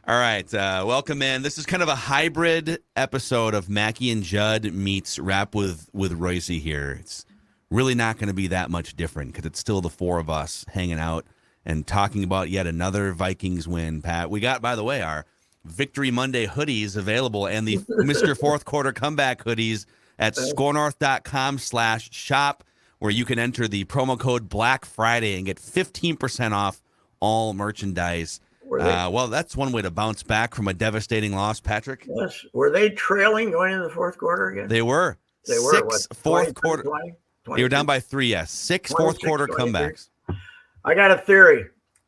All right, welcome in. This is kind of a hybrid episode of Mackie and Judd meets Rap with Reusse here. It's really not going to be that much different because it's still the four of us hanging out and talking about yet another Vikings win, Pat. We got, by the way, our Victory Monday hoodies available and the Mr. Fourth Quarter Comeback hoodies at scorenorth.com/shop, where you can enter the promo code Black Friday and get 15% off all merchandise. Well, that's one way to bounce back from a devastating loss, Patrick. Yes. Were they trailing going into the fourth quarter again? They were. They were. Six fourth quarter. 20, They were down by 3, yes. 6 fourth quarter 23. comebacks. I got a theory.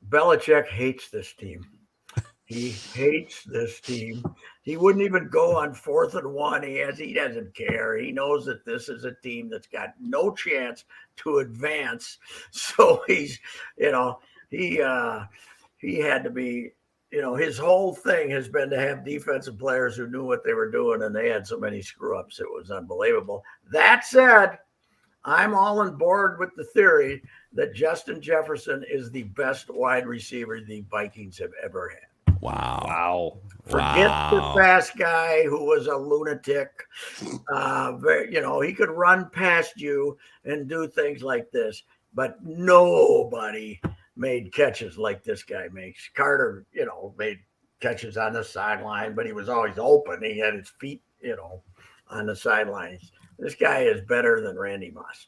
Belichick hates this team. He hates this team. He wouldn't even go on 4th and 1. He doesn't care. He knows that this is a team that's got no chance to advance. So he's, he had to be, his whole thing has been to have defensive players who knew what they were doing, and they had so many screw ups. It was unbelievable. That said, I'm all on board with the theory that Justin Jefferson is the best wide receiver the Vikings have ever had. Wow. Forget the fast guy who was a lunatic. He could run past you and do things like this, but nobody made catches like this guy makes. Carter, made catches on the sideline, but he was always open. He had his feet, on the sidelines. This guy is better than Randy Moss.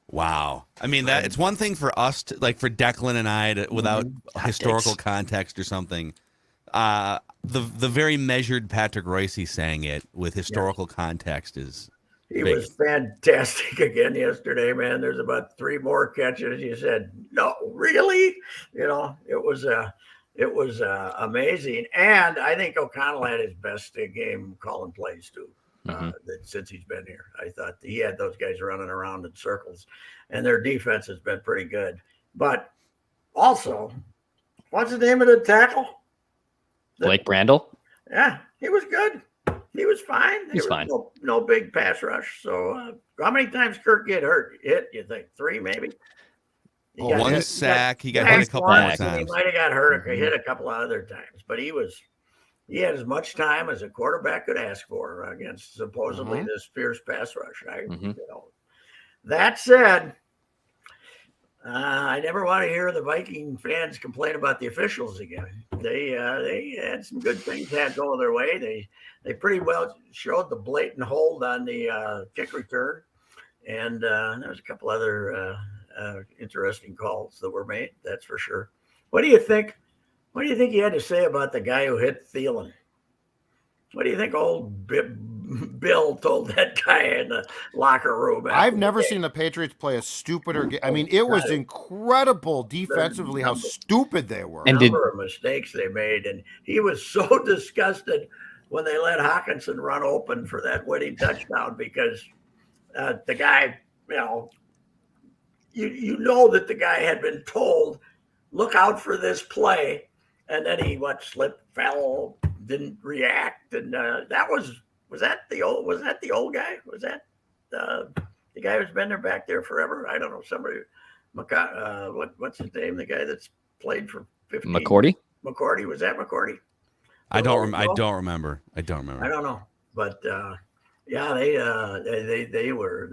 Wow. I mean, that it's one thing for us to, like, for Declan and I to, without historical context or something. The very measured Patrick Reusse saying it with historical context is He was fantastic again yesterday, man. There's about 3 more catches. You said, no, really? It was amazing. And I think O'Connell had his best game calling plays too. Since he's been here. I thought he had those guys running around in circles, and their defense has been pretty good. But also, what's the name of the tackle? Blake Brandel? Yeah, he was good. He was fine. He's fine. No big pass rush. So how many times Kirk get hurt? You think 3 maybe? One sack. He got hit a couple more times. He might have got hurt. He hit a couple of other times, but he had as much time as a quarterback could ask for against supposedly this fierce pass rush. That said, I never want to hear the Viking fans complain about the officials again. They had some good things that go their way. They pretty well showed the blatant hold on the kick return, and there was a couple other interesting calls that were made. That's for sure. What do you think? What do you think he had to say about the guy who hit Thielen? What do you think old Bill told that guy in the locker room? I've never seen the Patriots play a stupider game. I mean, it was incredible defensively how stupid they were. And number of mistakes they made. And he was so disgusted when they let Hawkinson run open for that winning touchdown because the guy, you know that the guy had been told, look out for this play. And then he slipped, fell, didn't react, and that was that the old guy? Was that the guy who's been there back there forever? I don't know, somebody. What's his name? The guy that's played for 15. McCourty. Was that McCourty? I don't remember. I don't know, but they were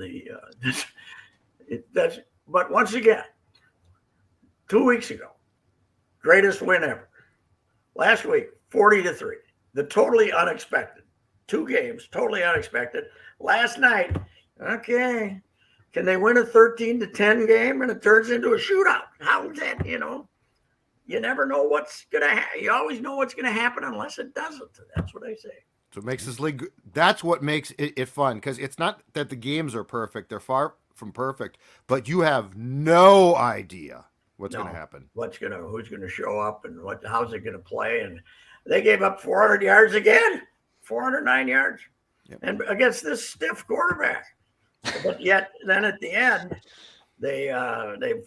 that's. But once again, 2 weeks ago, greatest win ever. Last week, 40-3. The totally unexpected. 2 games, totally unexpected. Last night, okay, can they win a 13-10 game and it turns into a shootout? How is that, You never know what's going to happen. You always know what's going to happen unless it doesn't. That's what I say. So it makes this league, that's what makes it fun, because it's not that the games are perfect. They're far from perfect, but you have no idea what's going to happen. Who's going to show up and how's it going to play? And they gave up 400 yards again, 409 yards, and against this stiff quarterback. But yet, then at the end, they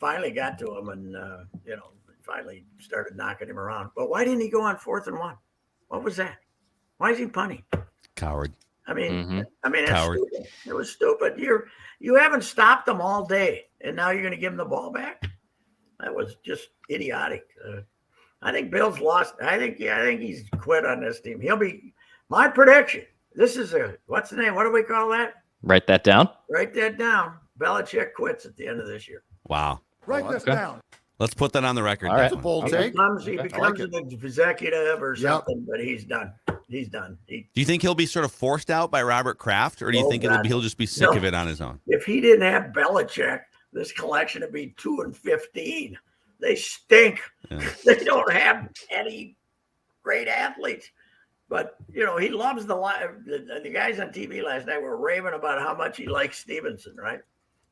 finally got to him and finally started knocking him around. But why didn't he go on 4th and 1? What was that? Why is he punting? Coward. I mean, it was stupid. You haven't stopped them all day, and now you're going to give them the ball back. That was just idiotic. I think Bill's lost. I think he's quit on this team. He'll be my prediction. This is what's the name? What do we call that? Write that down. Write that down. Belichick quits at the end of this year. Wow. Write this down. Let's put that on the record. All right. That's a bold He take. becomes like an executive or something, but he's done. He's done. Do you think he'll be sort of forced out by Robert Kraft, or do you Oh, think God. he'll just be sick of it on his own? If he didn't have Belichick, this collection would be 2-15. They stink. Yeah. They don't have any great athletes. But he loves the guys on TV last night were raving about how much he likes Stevenson, right?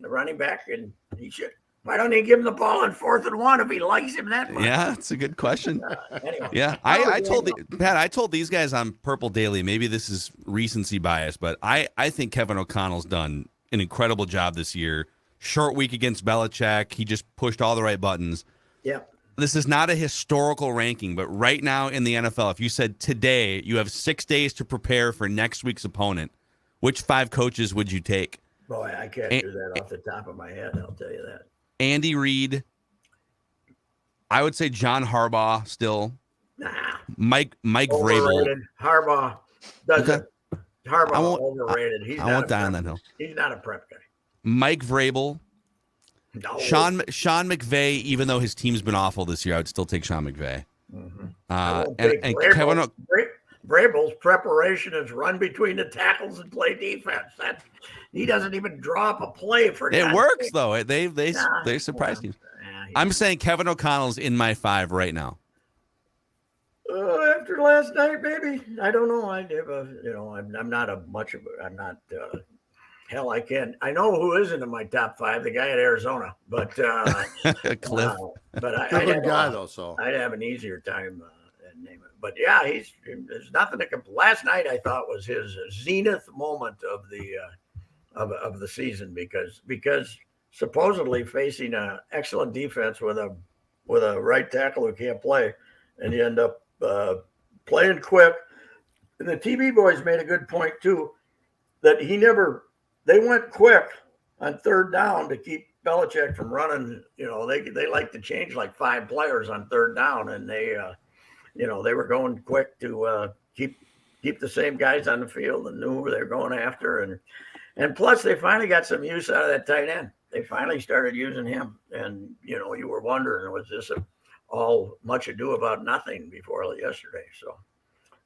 The running back, and he should. Why don't he give him the ball on 4th and 1 if he likes him that much? Yeah, it's a good question. Anyway, Yeah, I told Pat. I told these guys on Purple Daily. Maybe this is recency bias, but I think Kevin O'Connell's done an incredible job this year. Short week against Belichick. He just pushed all the right buttons. Yeah. This is not a historical ranking, but right now in the NFL, if you said today you have 6 days to prepare for next week's opponent, which 5 coaches would you take? Boy, I can't do that off the top of my head. I'll tell you that. Andy Reid. I would say John Harbaugh still. Nah. Mike Vrabel. Overrated. Harbaugh doesn't. Harbaugh won't- overrated. He's I not won't a die on prep- that hill. He's not a prep guy. Mike Vrabel. No. Sean McVay, even though his team's been awful this year, I would still take Sean McVay. Mm-hmm. I won't take And Vrabel. Kevin, Vrabel's preparation is run between the tackles and play defense. He doesn't even draw up a play for it God's works sake. though. They surprise teams. Yeah, I'm saying Kevin O'Connell's in my 5 right now. after last night, maybe. I don't know. I'm not a much of a. I'm not. Hell, I can't. I know who isn't in my top 5. The guy at Arizona, but Cliff. But Good guy though. So I'd have an easier time naming it. But yeah, there's nothing to complain. Last night I thought was his zenith moment of the season because supposedly facing an excellent defense with a right tackle who can't play, and you end up playing quick. And the TV boys made a good point too, that they went quick on 3rd down to keep Belichick from running. They like to change like 5 players on 3rd down, and they were going quick to keep the same guys on the field and knew who they were going after. And plus they finally got some use out of that tight end. They finally started using him. And, you were wondering, was this all much ado about nothing before yesterday? So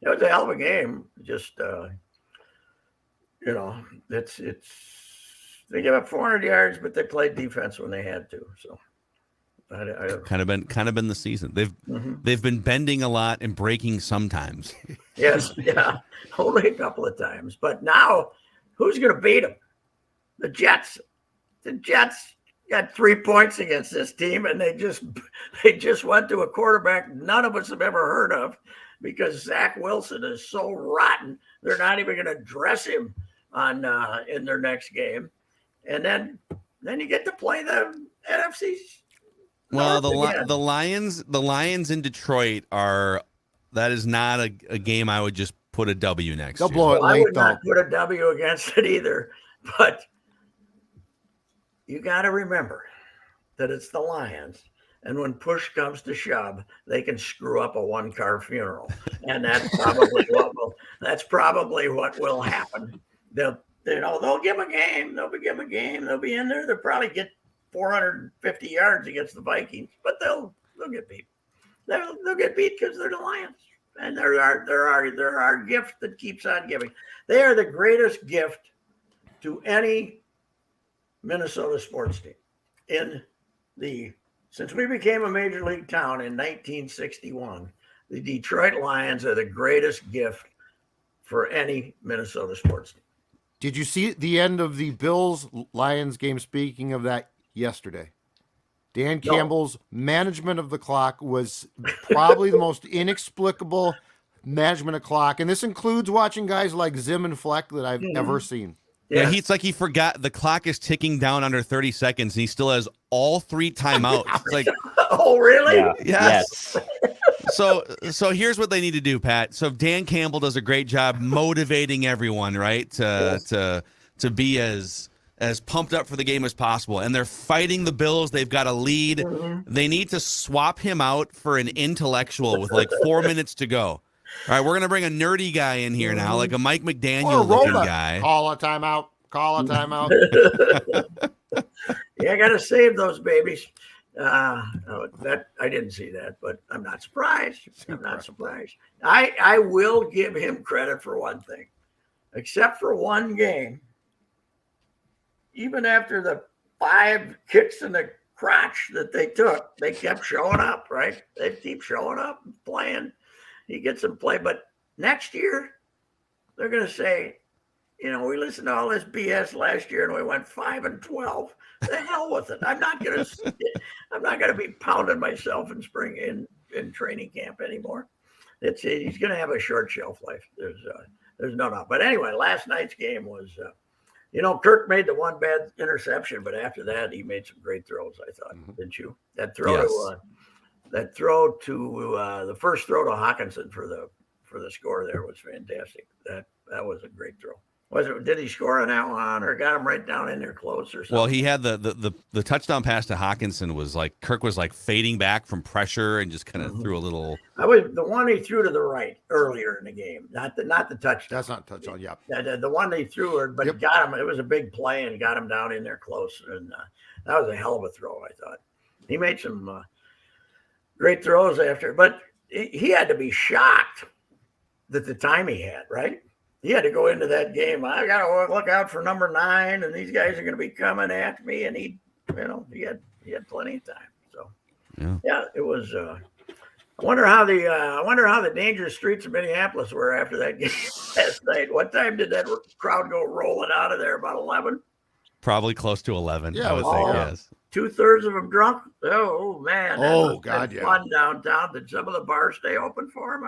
it was a hell of a game. Just, they gave up 400 yards, but they played defense when they had to. So kind of been the season. They've been bending a lot and breaking sometimes. Yes, yeah, only a couple of times. But now, who's going to beat them? The Jets. The Jets got 3 points against this team, and they just went to a quarterback none of us have ever heard of because Zach Wilson is so rotten. They're not even going to dress him in their next game, and then you get to play the NFC's. Well, the Lions in Detroit that is not a game I would just put a W next they'll to. blow it I late would though. not put a W against it either, but you got to remember that it's the Lions, and when push comes to shove, they can screw up a 1-car funeral, and that's probably what will happen. They'll give them a game. They'll give them a game. They'll be in there. They'll probably get 450 yards against the Vikings, but they'll get beat. They'll get beat because they're the Lions, and they're our gift that keeps on giving. They are the greatest gift to any Minnesota sports team. Since we became a major league town in 1961, the Detroit Lions are the greatest gift for any Minnesota sports team. Did you see the end of the Bills-Lions game? Speaking of that, yesterday, Dan Campbell's management of the clock was probably the most inexplicable management of clock, and this includes watching guys like Zim and Fleck that I've ever seen. Yeah, it's like he forgot the clock is ticking down under 30 seconds, and he still has all 3 timeouts. It's like, oh, really? Yeah. yes. So here's what they need to do, Pat. So Dan Campbell does a great job motivating everyone, right? To be as as pumped up for the game as possible, and they're fighting the Bills. They've got a lead. They need to swap him out for an intellectual with like 4 minutes to go. All right, we're going to bring a nerdy guy in here now, like a Mike McDaniel-looking guy. Call a timeout. Call a timeout. Yeah, I got to save those babies. That I didn't see that, but I'm not surprised. I'm not surprised. I will give him credit for one thing, except for one game. Even after the 5 kicks in the crotch that they took, they kept showing up, right? They keep showing up and playing. He gets some play, but next year they're going to say, we listened to all this BS last year and we went 5-12. The hell with it. I'm not going to be pounding myself in spring in training camp anymore. He's going to have a short shelf life. There's no doubt. But anyway, last night's game was. Kirk made the one bad interception, but after that, he made some great throws. I thought, didn't you? That throw to the first throw to Hawkinson for the score there was fantastic. That was a great throw. Did he score on that one, or got him right down in there close or something? Well, he had the touchdown pass to Hawkinson was like Kirk was like fading back from pressure and just kind of threw a little. The one he threw to the right earlier in the game, not the touchdown. That's not touchdown. Yeah, the one they threw, but got him. It was a big play and got him down in there close, and that was a hell of a throw. I thought he made some great throws after, but he had to be shocked that the time he had, right? He had to go into that game. I got to look out for number 9, and these guys are going to be coming at me. And he had plenty of time. So yeah it was. I wonder how the dangerous streets of Minneapolis were after that game last night. What time did that crowd go rolling out of there? About 11. Probably close to 11. Yeah, I would think yes. 2/3 of them drunk. Oh man. Oh God, yeah. Fun downtown. Did some of the bars stay open for him?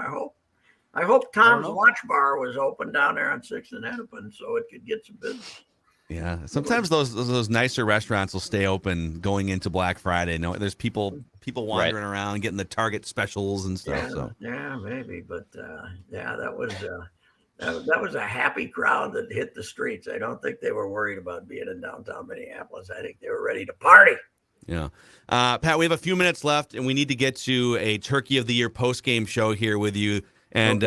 I hope Tom's Watch Bar was open down there on 6th and Hennepin so it could get some business. Yeah, sometimes those nicer restaurants will stay open going into Black Friday. No, there's people wandering around getting the Target specials and stuff. Yeah, maybe, but that was a happy crowd that hit the streets. I don't think they were worried about being in downtown Minneapolis. I think they were ready to party. Yeah, Pat, we have a few minutes left, and we need to get to a Turkey of the Year post-game show here with you. And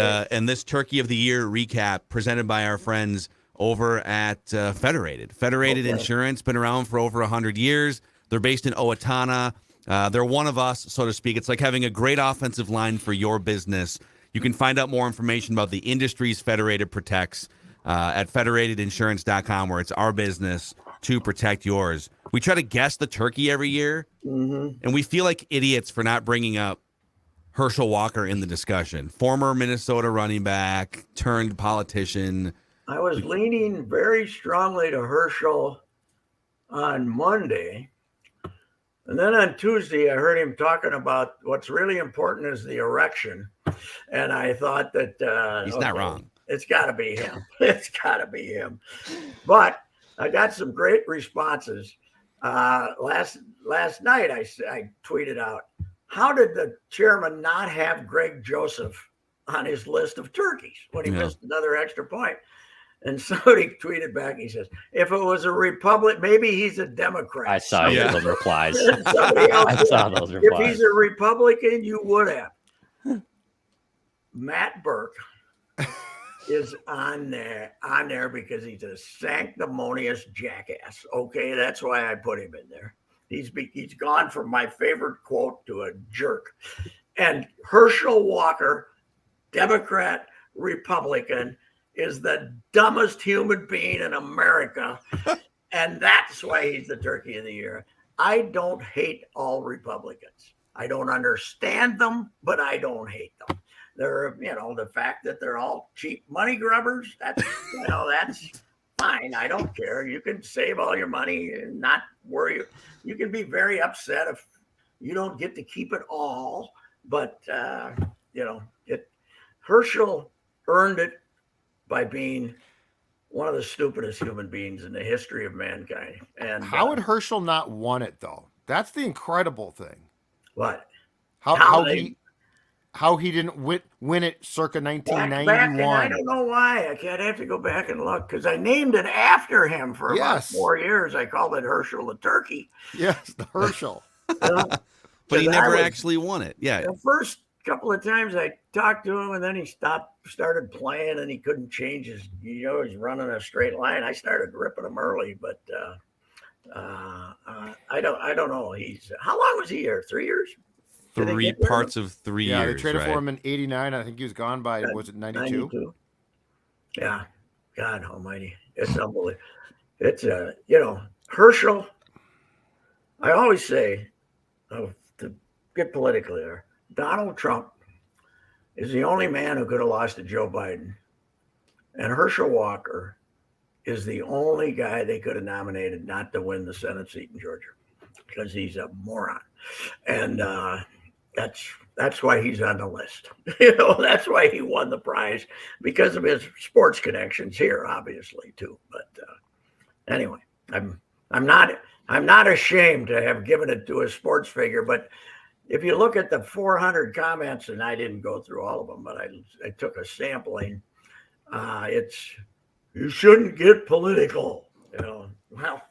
this Turkey of the Year recap presented by our friends over at Federated. Federated Insurance, been around for over 100 years. They're based in Owatonna. They're one of us, so to speak. It's like having a great offensive line for your business. You can find out more information about the industries Federated protects at federatedinsurance.com, where it's our business to protect yours. We try to guess the turkey every year, and we feel like idiots for not bringing up Herschel Walker in the discussion. Former Minnesota running back turned politician. I was leaning very strongly to Herschel on Monday. And then on Tuesday, I heard him talking about what's really important is the erection. And I thought that he's not wrong. It's got to be him. It's got to be him. But I got some great responses. Last night, I tweeted out, how did the chairman not have Greg Joseph on his list of turkeys when he missed another extra point? And somebody tweeted back, he says, if it was a Republic, maybe he's a Democrat. I saw those replies. I saw those replies. If he's a Republican, you would have. Matt Burke is on there because he's a sanctimonious jackass. Okay, that's why I put him in there. He's gone from my favorite quote to a jerk. And Herschel Walker, Democrat, Republican, is the dumbest human being in America. And that's why he's the turkey of the year. I don't hate all Republicans. I don't understand them, but I don't hate them. They're, the fact that they're all cheap money grubbers, that's fine. I don't care. You can save all your money and not worry. You can be very upset if you don't get to keep it all. But, Herschel earned it by being one of the stupidest human beings in the history of mankind. And how would Herschel not won it, though? That's the incredible thing. What? How he how he didn't win it circa Back, and I 1991. don't know why. I'd have to go back and look because I named it after him for about 4 years. I called it Herschel the Turkey. Yes, the Herschel. But he never actually won it. Yeah. The first couple of times I talked to him, and then he started playing, and he couldn't change his. He's running a straight line. I started ripping him early, but I don't know. How long was he here? 3 years. 3 parts of 3 years. Yeah, they traded right? for him in '89. I think he was gone by, was it 92? Yeah. God almighty. It's unbelievable. It's, Herschel, I always say, to get politically there, Donald Trump is the only man who could have lost to Joe Biden. And Herschel Walker is the only guy they could have nominated not to win the Senate seat in Georgia because he's a moron. And, that's why he's on the list. That's why he won the prize because of his sports connections here, obviously too. But anyway, I'm not ashamed to have given it to a sports figure. But if you look at the 400 comments, and I didn't go through all of them, but I took a sampling. You shouldn't get political. Well.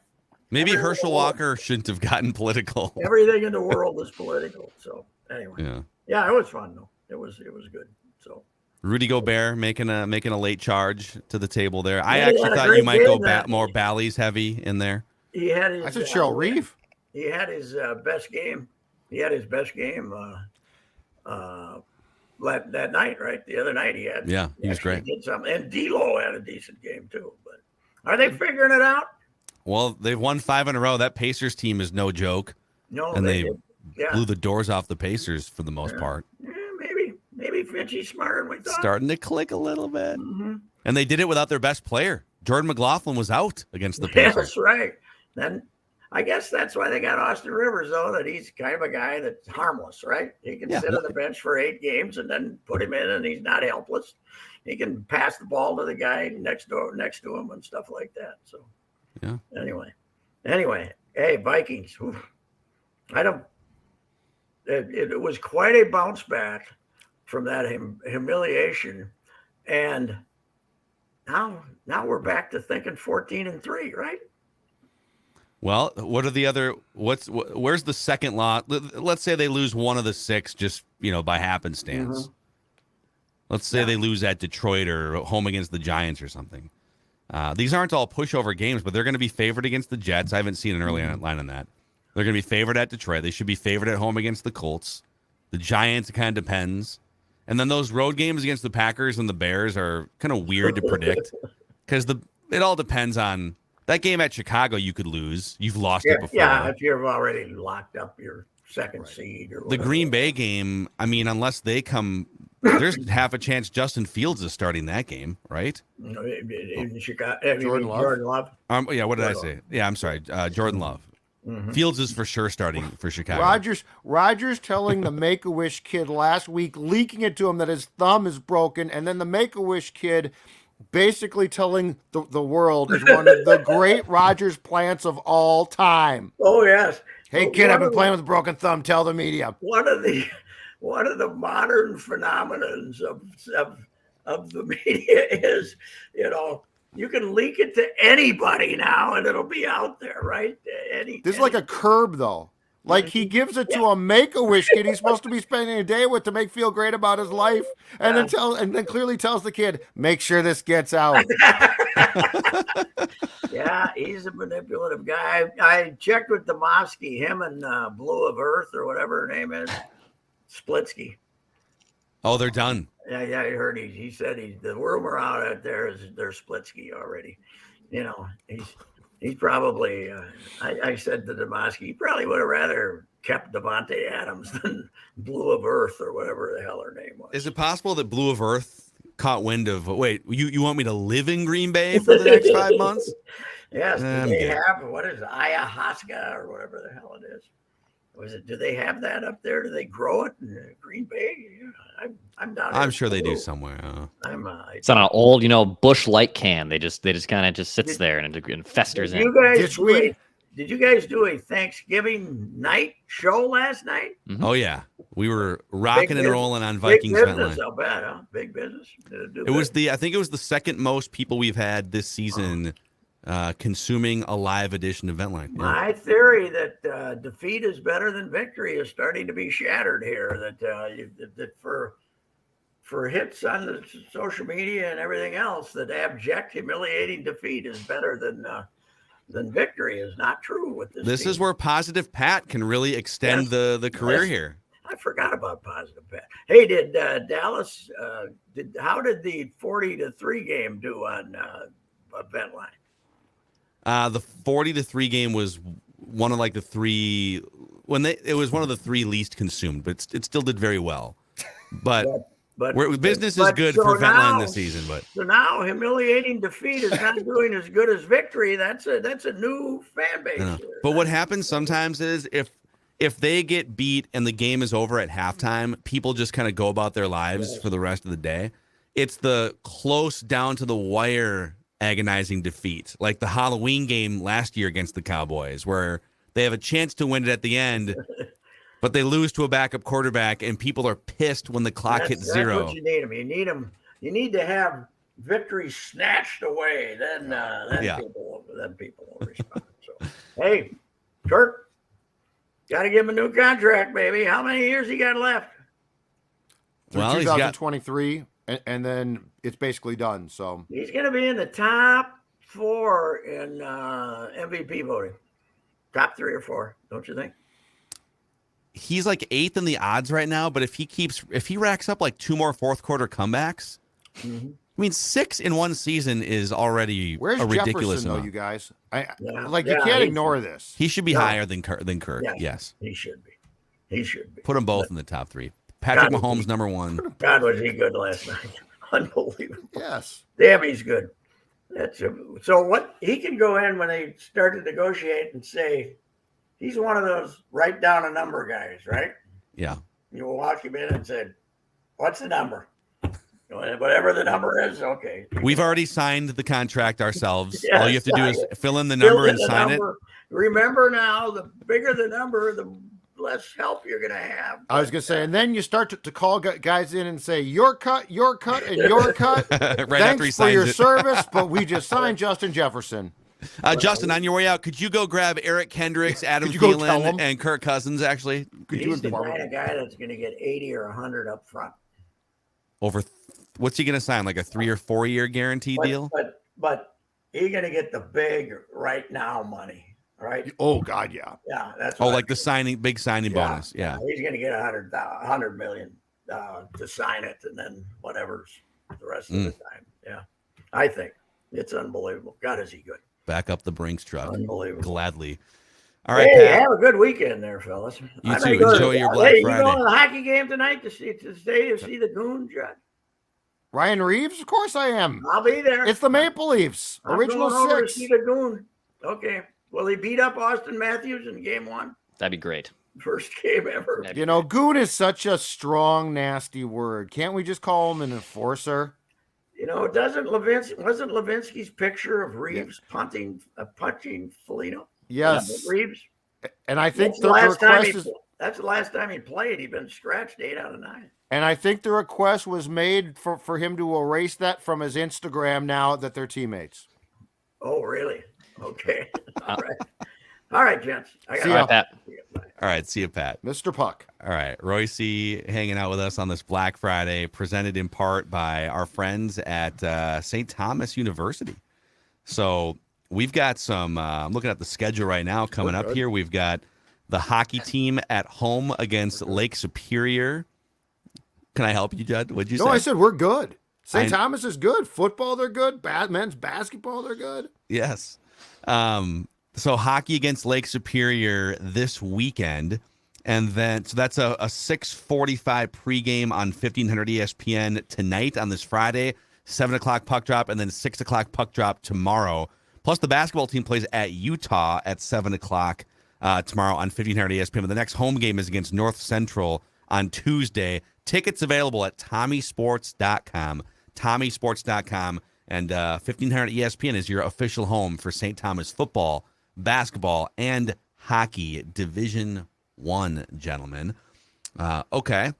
Maybe Herschel Walker shouldn't have gotten political. Everything in the world is political. So anyway, yeah, it was fun though. It was good. So Rudy Gobert making a late charge to the table there. I actually thought you might go more Bally's heavy in there. He had his. I said Cheryl Reeve. He had his best game. He had his best game that night, right? The other night he had. Yeah, he was great. Did something, and D'Lo had a decent game too. But are they figuring it out? Well, they've won 5 in a row. That Pacers team is no joke. No, and they blew the doors off the Pacers for the most part. Yeah, maybe Finchie's smarter than we thought. Starting to click a little bit. Mm-hmm. And they did it without their best player. Jordan McLaughlin was out against the Pacers. That's right. Then I guess that's why they got Austin Rivers, though, that he's kind of a guy that's harmless, right? He can sit on the bench for 8 games and then put him in, and he's not helpless. He can pass the ball to the guy next to him and stuff like that. So. Yeah. Anyway, hey, Vikings. It was quite a bounce back from that humiliation, and now we're back to thinking 14-3, right? Well, what are the other? Where's the second loss? Let's say they lose one of the 6, just by happenstance. Mm-hmm. Let's say they lose at Detroit or home against the Giants or something. These aren't all pushover games, but they're going to be favored against the Jets. I haven't seen an early line on that. They're going to be favored at Detroit. They should be favored at home against the Colts. The Giants, it kind of depends. And then those road games against the Packers and the Bears are kind of weird to predict because it all depends on that game at Chicago. You could lose. You've lost it before. Yeah, if you've already locked up your second seed or whatever. The Green Bay game, I mean, unless they come... There's half a chance Justin Fields is starting that game, right? In Chicago, Jordan Love. Yeah, what did I say? Yeah, I'm sorry, Jordan Love. Mm-hmm. Fields is for sure starting for Chicago. Rogers telling the Make-A-Wish kid last week, leaking it to him that his thumb is broken, and then the Make-A-Wish kid basically telling the world is one of the great Rogers plants of all time. Oh yes. Hey kid, I've been playing with a broken thumb. Tell the media. One of the modern phenomenons of the media is, you can leak it to anybody now and it'll be out there, right? This is like a curb, though. Like he gives it to a Make-A-Wish kid he's supposed to be spending a day with to make feel great about his life, and then clearly tells the kid, make sure this gets out. Yeah, he's a manipulative guy. I checked with Demovsky, him and Blue of Earth or whatever her name is. Splitsky. Oh, they're done. Yeah, I heard he said the rumor out there is they're Splitsky already. He's probably. I said to Demovsky, he probably would have rather kept Devontae Adams than Blue of Earth or whatever the hell her name was. Is it possible that Blue of Earth caught wind of? Wait, you want me to live in Green Bay for the next 5 months? Yes. Do they have what is it, ayahuasca or whatever the hell it is? Do they have that up there? Do they grow it in Green Bay? I'm down. I'm sure they do somewhere. It's on an old, bush light can. They just kind of just sits there and festers in. Did you guys do a Thanksgiving night show last night? Mm-hmm. Oh yeah, We were Big rocking and business- rolling on Vikings Big Vent business, Line. I'll bet, huh? Big business. I think it was the second most people we've had this season consuming a live edition of Vent Line. Yeah. My theory that defeat is better than victory is starting to be shattered here. That for hits on the social media and everything else, that abject, humiliating defeat is better than victory is not true with this. This team. is where Positive Pat can really extend the career here. I forgot about Positive Pat. Hey, did Dallas? How did the 40-3 game do on Vent Line? The 40-3 game was one of like the three it was one of the three least consumed, but it still did very well. But business is good for Vent Line this season. But so now humiliating defeat is not doing as good as victory. That's a new fan base. But what happens sometimes is if they get beat and the game is over at halftime, people just kind of go about their lives for the rest of the day. It's the close down to the wire agonizing defeat, like the Halloween game last year against the Cowboys, where they have a chance to win it at the end, but they lose to a backup quarterback, and people are pissed when the clock hits zero. That's what you need them. You need them. You need to have victory snatched away. Then people will respond. So, hey, Kurt, got to give him a new contract, baby. How many years he got left? Through 2023, and then it's basically done. So he's going to be in the top 4 in MVP voting. Top 3 or 4, don't you think? He's like 8th in the odds right now, but if he racks up like 2 more fourth quarter comebacks, I mean, 6 in one season is already a ridiculous Jefferson, amount. though, you guys? You can't ignore this. He should be higher than Kirk. Yes, he should be. He should be. Put them both in the top 3. Patrick Mahomes, number 1. God, was he good last night? Unbelievable. Yes. Damn, he's good. So what he can go in when they start to negotiate and say he's one of those write down a number guys, right? Yeah. You will walk him in and say, "What's the number?" Whatever the number is, okay. We've already signed the contract ourselves. Yes, All you have to do is fill in the number and sign it. Remember now, the bigger the number, the less help you're going to have. I was going to say, and then you start to call guys in and say, your cut, and your cut. Right Thanks after he for your signs it. service, but we just signed Justin Jefferson. Justin, on your way out, could you go grab Eric Kendricks, Adam Could you go tell Thielen, him? and Kirk Cousins, actually? He's the kind of guy that's going to get 80 or 100 up front. What's he going to sign, like a 3 or 4 year guarantee deal? But he's going to get the big right now money, right? Oh, God, yeah. Yeah, that's like the big signing bonus. Yeah. He's going to get $100 million to sign it, and then whatever's the rest of the time. Yeah, I think it's unbelievable. God, is he good? Back up the Brinks truck. Unbelievable. Gladly. All right, hey, Pat. have a good weekend there, fellas. You too. Enjoy your Black You Friday. going to the hockey game tonight to see the Goon, Judd? Ryan Reeves? Of course I am. I'll be there. It's the Maple Leafs. I'm Original going over to 6. see the Goon. Okay. Will he beat up Austin Matthews in game 1? That'd be great. First game ever. You know, goon is such a strong, nasty word. Can't we just call him an enforcer? You know, wasn't Levinsky's picture of Reeves punching Foligno? Yes. Reeves. And I think That's the request is. That's the last time he played. He'd been scratched 8 out of 9. And I think the request was made for him to erase that from his Instagram now that they're teammates. Oh, really? Okay. All right, gents. See ya. Pat. All right. See you, Pat. Mr. Puck. All right. Reusse hanging out with us on this Black Friday, presented in part by our friends at St. Thomas University. So we've got some, I'm looking at the schedule right now coming up here. We've got the hockey team at home against Lake Superior. Can I help you, Judd? What'd you say? No, I said we're good. St. Thomas is good. Football, they're good. Men's basketball, they're good. Yes. So hockey against Lake Superior this weekend. And then, so that's a 6:45 pregame on 1500 ESPN tonight on this Friday, 7 o'clock puck drop, and then 6 o'clock puck drop tomorrow. Plus the basketball team plays at Utah at 7 o'clock tomorrow on 1500 ESPN. But the next home game is against North Central on Tuesday. Tickets available at TommySports.com. TommySports.com. And 1500 ESPN is your official home for St. Thomas football, basketball, and hockey Division I, gentlemen. Okay.